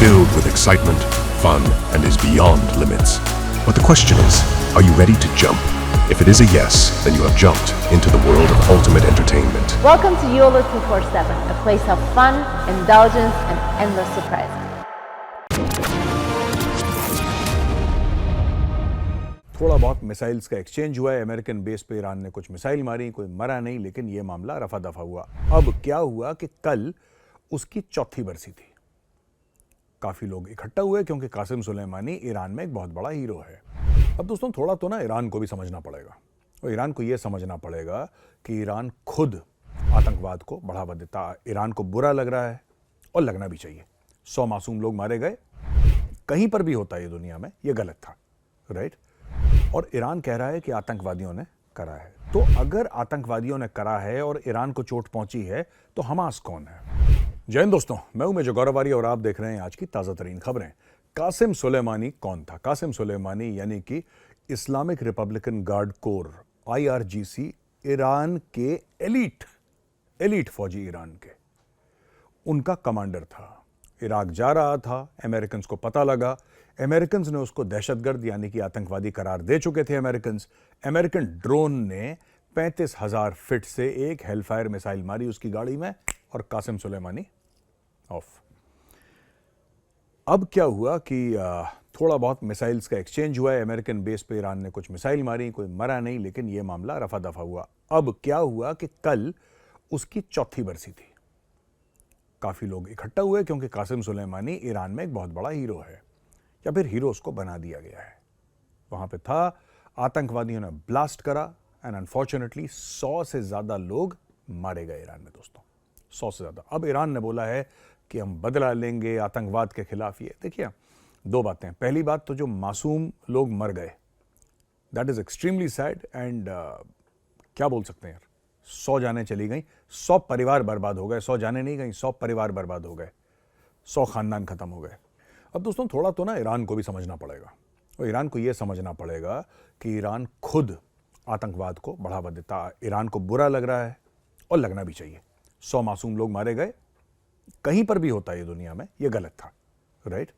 filled with excitement, fun, and is beyond limits. But the question is, are you ready to jump? If it is a yes, then you have jumped into the world of ultimate entertainment. Welcome to YOLO 247, a place of fun, indulgence, and endless surprises. थोड़ा बहुत missiles का exchange हुआ है। American base पे Iran ने कुछ missile मारी, कोई मरा नहीं, लेकिन यह मामला रफा दफा हुआ। अब क्या हुआ कि कल उसकी चौथी बरसी थी। काफी लोग इकट्ठा हुए क्योंकि कासिम सुलेमानी ईरान में एक बहुत बड़ा हीरो है। अब दोस्तों थोड़ा तो ना ईरान को भी समझना पड़ेगा, और ईरान को यह समझना पड़ेगा कि ईरान खुद आतंकवाद को बढ़ावा देता। ईरान को बुरा लग रहा है और लगना भी चाहिए। 100 मासूम लोग मारे गए, कहीं पर भी होता है ये दुनिया में, यह गलत था, राइट। और ईरान कह रहा है कि आतंकवादियों ने करा है। तो अगर आतंकवादियों ने करा है और ईरान को चोट पहुंची है तो हमास कौन है? जय हिंद दोस्तों, मैं हूं मेजर गौरव और आप देख रहे हैं आज की ताजा तरीन खबरें। कासिम सुलेमानी कौन था? कासिम सुलेमानी यानी कि Islamic Republican guard core IRGC, Iran के एलीट फौजी ईरान के, उनका कमांडर था। इराक जा रहा था, अमेरिकन को पता लगा, अमेरिकन ने उसको दहशतगर्द यानी कि आतंकवादी करार दे चुके थे। अमेरिकन ड्रोन ने 35,000 फीट से एक हेलफायर मिसाइल मारी उसकी गाड़ी में, और कासिम सुलेमानी ऑफ। अब क्या हुआ कि थोड़ा बहुत मिसाइल्स का एक्सचेंज हुआ है। अमेरिकन बेस पे ईरान ने कुछ मिसाइल मारी, कोई मरा नहीं, लेकिन यह मामला रफा दफा हुआ। अब क्या हुआ कि कल उसकी चौथी बरसी थी। काफी लोग इकट्ठा हुए क्योंकि कासिम सुलेमानी ईरान में एक बहुत बड़ा हीरो है, या फिर हीरो उसको बना दिया गया है। वहां पे था, आतंकवादियों ने ब्लास्ट करा, एंड अनफॉर्चुनेटली 100 से ज्यादा लोग मारे गए ईरान में दोस्तों, 100 से ज्यादा। अब ईरान ने बोला है कि हम बदला लेंगे आतंकवाद के खिलाफ। ये देखिए, दो बातें। पहली बात तो जो मासूम लोग मर गए, that is extremely sad, and क्या बोल सकते हैं यार, 100 जानें चली गई, 100 परिवार बर्बाद हो गए। 100 जानें नहीं गई, 100 परिवार बर्बाद हो गए, 100 खानदान खत्म हो गए। अब दोस्तों थोड़ा तो ना ईरान को भी समझना पड़ेगा, और ईरान को यह समझना पड़ेगा कि ईरान खुद आतंकवाद को बढ़ावा देता। ईरान को बुरा लग रहा है और लगना भी चाहिए। 100 मासूम लोग मारे गए, कहीं पर भी होता है ये दुनिया में, यह गलत था, राइट।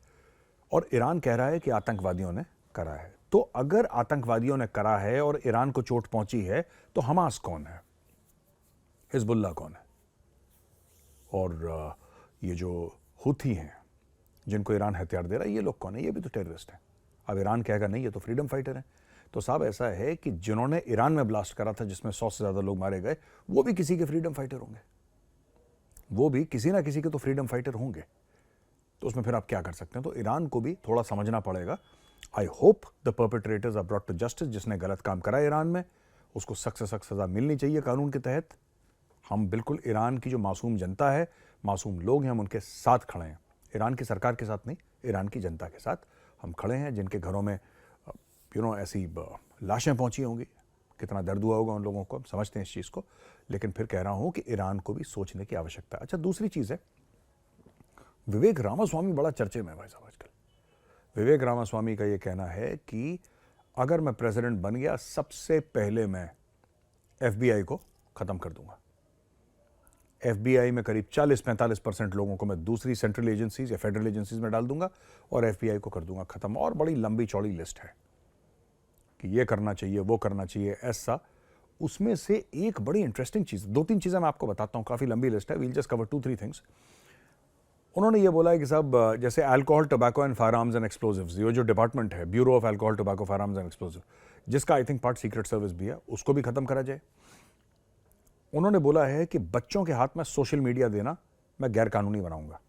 और ईरान कह रहा है कि आतंकवादियों ने करा है। तो अगर आतंकवादियों ने करा है और ईरान को चोट पहुंची है तो हमास कौन है? हिजबुल्लाह कौन है? और ये जो हुथी हैं जिनको ईरान हथियार दे रहा है, ये लोग कौन है? ये भी तो टेररिस्ट हैं। अब ईरान कहेगा नहीं, ये तो फ्रीडम फाइटर हैं। तो साहब ऐसा है कि जिन्होंने ईरान में ब्लास्ट करा था जिसमें 100 से ज्यादा लोग मारे गए, वो भी किसी के फ्रीडम फाइटर होंगे, वो भी किसी ना किसी के तो फ्रीडम फाइटर होंगे। तो उसमें फिर आप क्या कर सकते हैं? तो ईरान को भी थोड़ा समझना पड़ेगा। I hope the perpetrators are brought to justice. जिसने गलत काम करा ईरान में, उसको सख्त से सख्त सजा मिलनी चाहिए कानून के तहत। हम बिल्कुल ईरान की जो मासूम जनता है, मासूम लोग हैं, हम उनके साथ खड़े हैं। ईरान की सरकार के साथ नहीं, ईरान की जनता के साथ हम खड़े हैं, जिनके घरों में ऐसी लाशें पहुंची होंगी। कितना दर्द हुआ होगा उन लोगों को, हम समझते हैं इस चीज़ को। लेकिन फिर कह रहा हूं कि ईरान को भी सोचने की आवश्यकता है। अच्छा, दूसरी चीज़ है, विवेक रामास्वामी बड़ा चर्चे में है भाई साहब आजकल। विवेक रामास्वामी का ये कहना है कि अगर मैं प्रेसिडेंट बन गया, सबसे पहले मैं FBI को ख़त्म कर दूंगा। FBI में करीब 40-45% लोगों को मैं दूसरी सेंट्रल एजेंसीज या फेडरल एजेंसीज में डाल दूंगा, और FBI को कर दूंगा खत्म। और बड़ी लंबी चौड़ी लिस्ट है कि ये करना चाहिए, वो करना चाहिए, ऐसा। उसमें से एक बड़ी इंटरेस्टिंग चीज़, 2-3 चीज़ें मैं आपको बताता हूँ, काफ़ी लंबी लिस्ट है, वील जस्ट कवर 2-3 थिंग्स। उन्होंने ये बोला है कि साहब जैसे alcohol, tobacco and firearms and explosives, ये जो डिपार्टमेंट है, bureau of alcohol, tobacco, firearms and explosive, जिसका I think part secret service भी है, उसको भी खत्म करा जाए। उन्होंने बोला है कि बच्चों के हाथ में सोशल मीडिया देना मैं गैर कानूनी बनाऊंगा।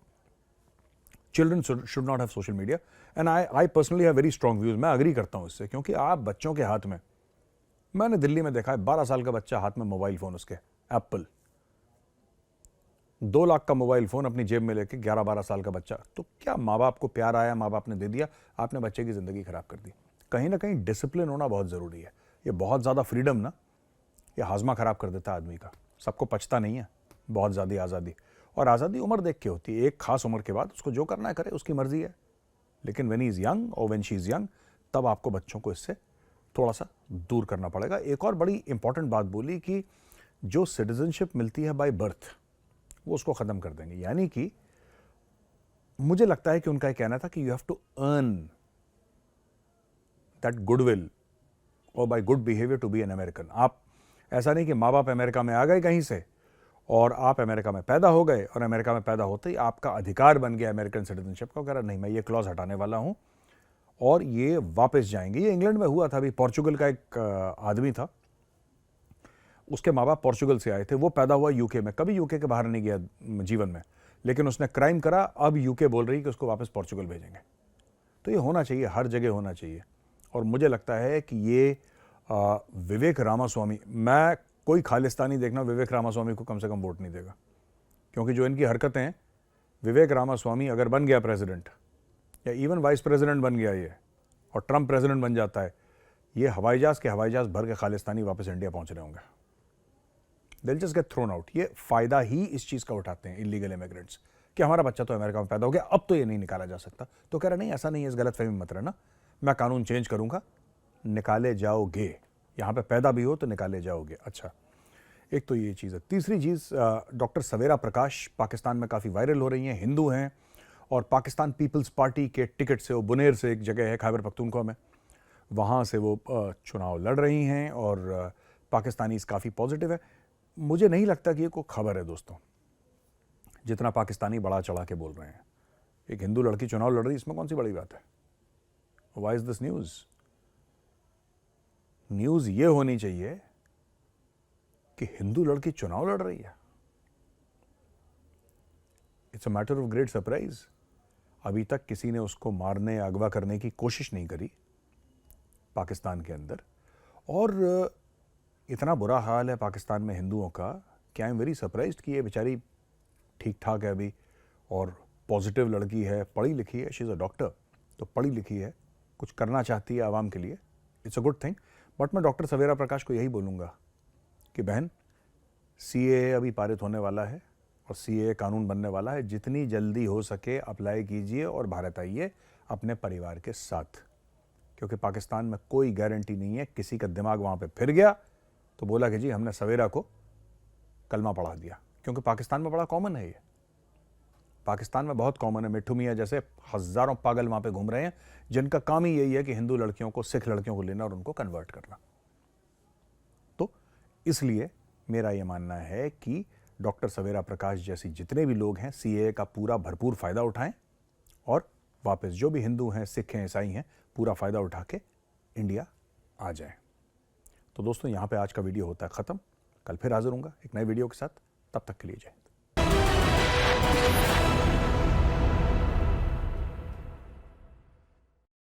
Children should not have social media, and I personally have very strong views. मैं अग्री करता हूं इससे, क्योंकि आप बच्चों के हाथ में, मैंने दिल्ली में देखा है 12 साल का बच्चा हाथ में मोबाइल फोन, उसके एप्पल 2 लाख का मोबाइल फोन अपनी जेब में लेके 11-12 साल का बच्चा। तो क्या माँ बाप को प्यार आया, माँ बाप ने दे दिया, आपने बच्चे की जिंदगी खराब कर दी। कहीं ना कहीं डिसिप्लिन होना बहुत जरूरी है। ये बहुत ज्यादा फ्रीडम ना, ये हाजमा खराब कर देता है आदमी का। सबको पचता नहीं है बहुत ज़्यादा आज़ादी, और आज़ादी उम्र देख के होती है। एक खास उम्र के बाद उसको जो करना है करे, उसकी मर्जी है। लेकिन व्हेन ही इज़ यंग और व्हेन शी इज़ यंग, तब आपको बच्चों को इससे थोड़ा सा दूर करना पड़ेगा। एक और बड़ी इंपॉर्टेंट बात बोली कि जो सिटीजनशिप मिलती है बाय बर्थ, वो उसको ख़त्म कर देंगे। यानी कि मुझे लगता है कि उनका ये कहना था कि you have to earn that goodwill और by good behaviour to be an American. आप ऐसा नहीं कि माँ बाप अमेरिका में आ गए कहीं से और आप अमेरिका में पैदा हो गए और अमेरिका में पैदा होते ही आपका अधिकार बन गया अमेरिकन सिटीजनशिप का। कह रहा नहीं, मैं ये क्लॉज हटाने वाला हूं और ये वापस जाएंगे। ये इंग्लैंड में हुआ था। अभी पोर्चुगल का एक आदमी था, उसके माँ बाप पोर्चुगल से आए थे, वो पैदा हुआ यूके में, कभी यूके के बाहर नहीं गया जीवन में, लेकिन उसने क्राइम करा। अब यूके बोल रही कि उसको वापस पोर्चुगल भेजेंगे। तो ये होना चाहिए, हर जगह होना चाहिए। और मुझे लगता है कि ये विवेक रामास्वामी, मैं कोई खालिस्तानी देखना विवेक रामास्वामी को कम से कम वोट नहीं देगा, क्योंकि जो इनकी हरकतें हैं, विवेक रामास्वामी अगर बन गया प्रेसिडेंट या इवन वाइस प्रेसिडेंट बन गया ये और ट्रंप प्रेसिडेंट बन जाता है, ये हवाई जहाज भर के खालिस्तानी वापस इंडिया पहुंच रहे होंगे। दिल जस्ट गेट थ्रोन आउट। ये फायदा ही इस चीज़ का उठाते हैं इलीगल इमिग्रेंट्स कि हमारा बच्चा तो अमेरिका में पैदा हो गया, अब तो ये नहीं निकाला जा सकता। तो कह रहा नहीं, ऐसा नहीं है, इस गलत फहमी मत रहना, मैं कानून चेंज करूंगा, निकाले जाओगे। यहाँ पे पैदा भी हो तो निकाले जाओगे। अच्छा, एक तो ये चीज़ है। तीसरी चीज़, डॉक्टर सवेरा प्रकाश पाकिस्तान में काफ़ी वायरल हो रही हैं, हिंदू हैं और पाकिस्तान पीपल्स पार्टी के टिकट से, वो बुनेर से एक जगह है खैबर पख्तूनख्वा में, वहाँ से वो चुनाव लड़ रही हैं और पाकिस्तानी काफ़ी पॉजिटिव है। मुझे नहीं लगता कि ये कोई खबर है दोस्तों, जितना पाकिस्तानी बड़ा चढ़ा के बोल रहे हैं। एक हिंदू लड़की चुनाव लड़ रही, इसमें कौन सी बड़ी बात है? Why is this news? News ये होनी चाहिए कि हिंदू लड़की चुनाव लड़ रही है। It's a matter of great surprise. अभी तक किसी ने उसको मारने या अगवा करने की कोशिश नहीं करी पाकिस्तान के अंदर, और इतना बुरा हाल है पाकिस्तान में हिंदुओं का कि आई एम वेरी सरप्राइज्ड कि ये बेचारी ठीक ठाक है अभी और पॉजिटिव लड़की है, पढ़ी लिखी है, शी इज़ अ डॉक्टर, तो पढ़ी लिखी है, कुछ करना चाहती है आवाम के लिए, it's a good thing. But मैं डॉक्टर सवेरा प्रकाश को यही बोलूँगा कि बहन, सीएए अभी पारित होने वाला है और सीएए कानून बनने वाला है, जितनी जल्दी हो सके अप्लाई कीजिए और भारत आइए अपने परिवार के साथ, क्योंकि पाकिस्तान में कोई गारंटी नहीं है। किसी का दिमाग वहाँ पे फिर गया तो बोला कि जी हमने सवेरा को कलमा पढ़ा दिया, क्योंकि पाकिस्तान में बड़ा कॉमन है ये, पाकिस्तान में बहुत कॉमन है। मिट्ठू मियाँ जैसे हज़ारों पागल वहाँ पे घूम रहे हैं, जिनका काम ही यही है कि हिंदू लड़कियों को, सिख लड़कियों को लेना और उनको कन्वर्ट करना। तो इसलिए मेरा ये मानना है कि डॉक्टर सवेरा प्रकाश जैसी जितने भी लोग हैं, सीएए का पूरा भरपूर फ़ायदा उठाएं और वापस जो भी हिंदू हैं, सिख हैं, ईसाई हैं, पूरा फ़ायदा उठा के इंडिया आ जाएं। तो दोस्तों, यहाँ पे आज का वीडियो होता है ख़त्म। कल फिर हाजिर होऊंगा एक नए वीडियो के साथ, तब तक के लिए जय हिंद।